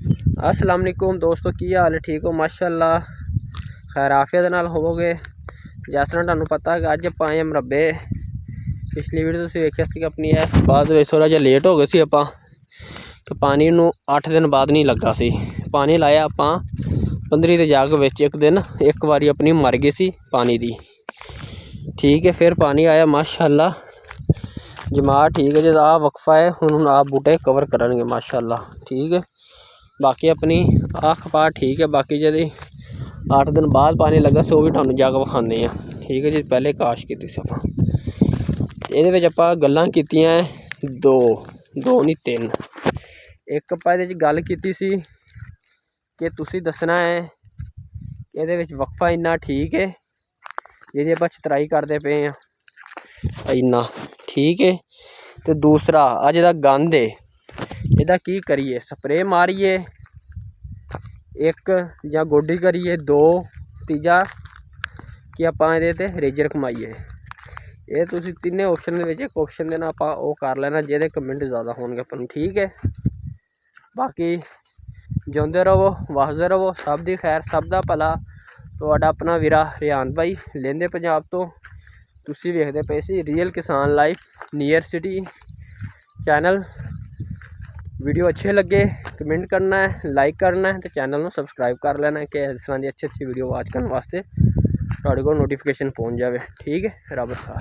अस्सलाम वालेकुम दोस्तों, की हाल है? ठीक हो? माशाअल्लाह खैर आफियत नाल होवोगे। जिस तरह तुहानू पता है कि अज आप आए मरबे पिछली वीडियो तुसीं वेखिया सी अपनी इस बाद थोड़ा जिहा लेट हो गए सी आपां कि पानी नू 8 दिन बाद नहीं लगा सी। पानी लाया आपां 15 ते जाके विच एक दिन एक बारी अपनी मर गई सी पानी दी। ठीक है, फिर पानी आया माशाअल्लाह जमात ठीक है। जो आ वक्फा है हुण आप बूटे कवर करनगे माशाअल्लाह। ठीक है, बाकी अपनी आख पा ठीक है। बाकी जी 8 दिन बाद पानी लगा सो भी तुहानू जाके विखाने हैं। ठीक है जी, पहले काश की सी आपां इहदे विच आपां गल्लां कीतियां दो नहीं 3। एक आपां इहदे च गल कीती सी कि तुसीं दसना है कि इहदे विच वक्फा इन्ना ठीक है जिहदी आपां चतराई करदे पे हैं इन्ना ठीक है। तो दूसरा आ जिहड़ा गंद है इहदा की करिए? स्प्रे मारिए एक या गोडी करिए 2, तीजा कि आपां इहदे ते रेजर घुमाइए। ये तुसीं तीने ऑप्शन दे विच एक ऑप्शन देना आपां ओह कर लेना जिहदे कमेंट ज़्यादा होणगे आपां नूं। ठीक है, बाकी जिउंदे रवो वसदे रवो, सब दी खैर सब दा भला। तुहाडा अपना वीरा रियान भाई लेंदे पंजाब तो। तुसीं वेखदे पे सी रियल किसान life near city channel. Video अच्छे लगे कमेंट करना है, लाइक करना है, तो चैनल में सबसक्राइब कर लेना है कि इस तरह की अच्छी वीडियो वॉच करने वास्ते तुहाडे कोल नोटिफिकेशन पहुँच जाए। ठीक है, रब खा।